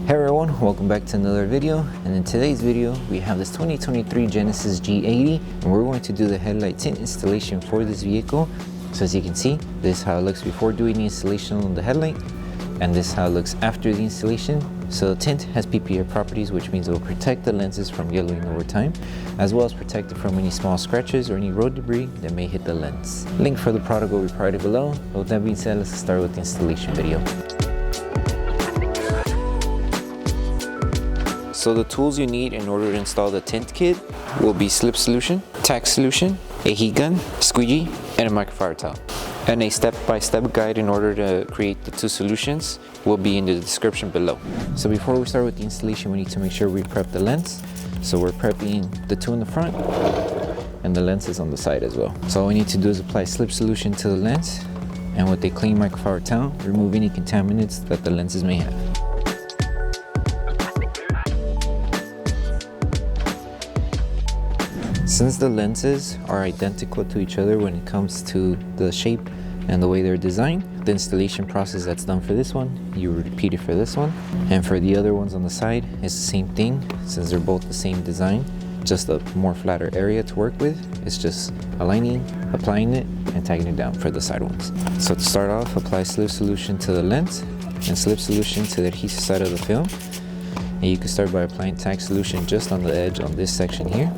Hey everyone, welcome back to another video, and in today's video we have this 2023 Genesis G80 and we're going to do the headlight tint installation for this vehicle. So as you can see, this is how it looks before doing the installation on the headlight, and this is how it looks after the installation. So tint has PPF properties, which means it will protect the lenses from yellowing over time, as well as protect it from any small scratches or any road debris that may hit the lens. Link for the product will be provided below. But with that being said, let's start with the installation video. So the tools you need in order to install the tint kit will be Slip Solution, Tack Solution, a heat gun, squeegee, and a microfiber towel. And a step-by-step guide in order to create the two solutions will be in the description below. So before we start with the installation, we need to make sure we prep the lens. So we're prepping the two in the front and the lenses on the side as well. So all we need to do is apply Slip Solution to the lens, and with a clean microfiber towel, remove any contaminants that the lenses may have. Since the lenses are identical to each other when it comes to the shape and the way they're designed, the installation process that's done for this one, you repeat it for this one. And for the other ones on the side, it's the same thing. Since they're both the same design, just a more flatter area to work with. It's just aligning, applying it, and tagging it down for the side ones. So to start off, apply Slip Solution to the lens and Slip Solution to the adhesive side of the film. And you can start by applying Tack Solution just on the edge on this section here.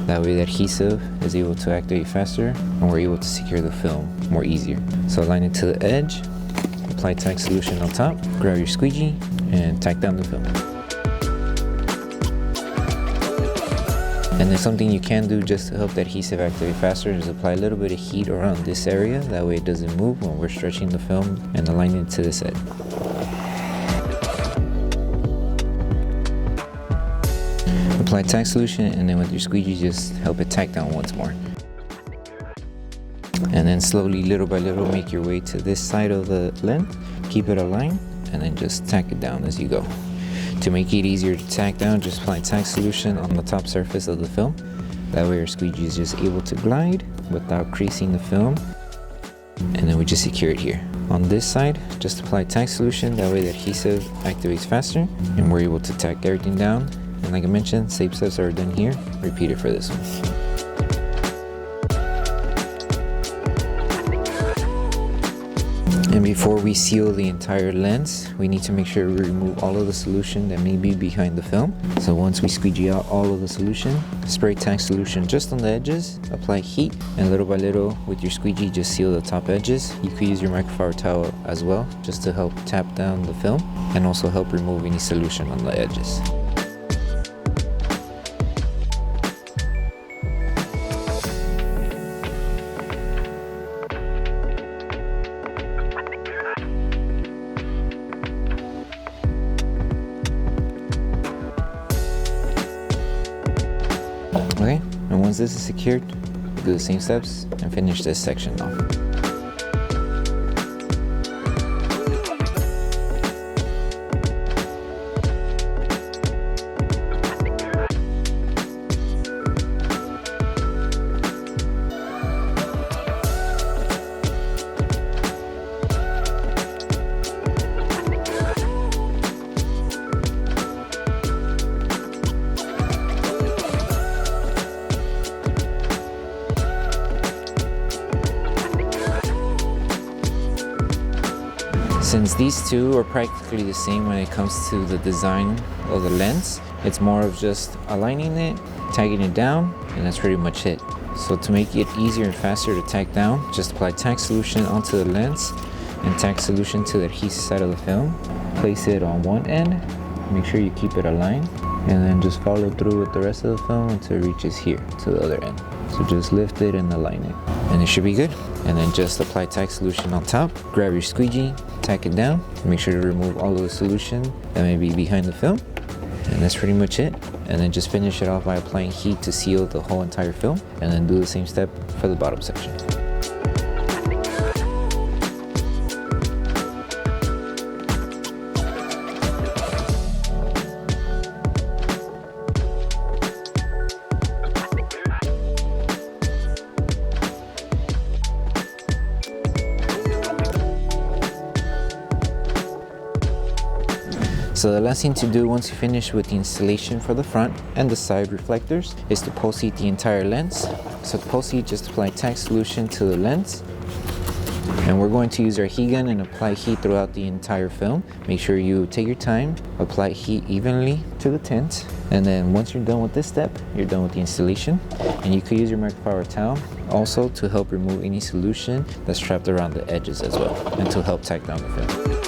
That way the adhesive is able to activate faster and we're able to secure the film more easier. So align it to the edge, apply Tack Solution on top, grab your squeegee, and tack down the film. And then something you can do just to help the adhesive activate faster is apply a little bit of heat around this area. That way it doesn't move when we're stretching the film and aligning it to this edge. Apply Tack Solution, and then with your squeegee just help it tack down once more. And then slowly, little by little, make your way to this side of the lens, keep it aligned, and then just tack it down as you go. To make it easier to tack down, just apply Tack Solution on the top surface of the film. That way your squeegee is just able to glide without creasing the film. And then we just secure it here. On this side, just apply Tack Solution, that way the adhesive activates faster, and we're able to tack everything down. And like I mentioned, same steps are done here. Repeat it for this one. And before we seal the entire lens, we need to make sure we remove all of the solution that may be behind the film. So once we squeegee out all of the solution, spray Tack Solution just on the edges, apply heat, and little by little with your squeegee just seal the top edges. You could use your microfiber towel as well, just to help tap down the film and also help remove any solution on the edges. Okay, and once this is secured, do the same steps and finish this section off. Since these two are practically the same when it comes to the design of the lens, it's more of just aligning it, tagging it down, and that's pretty much it. So to make it easier and faster to tack down, just apply Tack Solution onto the lens and Tack Solution to the adhesive side of the film. Place it on one end, make sure you keep it aligned, and then just follow through with the rest of the film until it reaches here to the other end. So just lift it and align it, and it should be good. And then just apply Tack Solution on top, grab your squeegee, tack it down, make sure to remove all of the solution that may be behind the film, and that's pretty much it. And then just finish it off by applying heat to seal the whole entire film, and then do the same step for the bottom section. So the last thing to do once you finish with the installation for the front and the side reflectors is to pulse heat the entire lens. So to pulse heat, just apply tack solution to the lens. And we're going to use our heat gun and apply heat throughout the entire film. Make sure you take your time, apply heat evenly to the tint. And then once you're done with this step, you're done with the installation. And you could use your microfiber towel also to help remove any solution that's trapped around the edges as well, and to help tack down the film.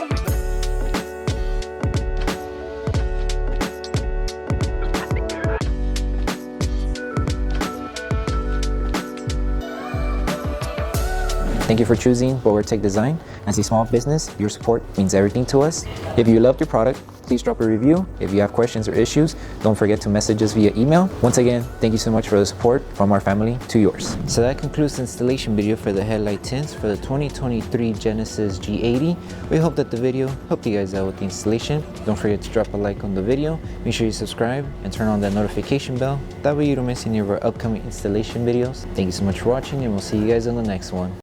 Thank you for choosing Bogar Tech Design. As a small business, your support means everything to us. If you loved your product, please drop a review. If you have questions or issues, don't forget to message us via email. Once again, thank you so much for the support from our family to yours. So that concludes the installation video for the headlight tints for the 2023 Genesis G80. We hope that the video helped you guys out with the installation. Don't forget to drop a like on the video. Make sure you subscribe and turn on that notification bell. That way you don't miss any of our upcoming installation videos. Thank you so much for watching, and we'll see you guys on the next one.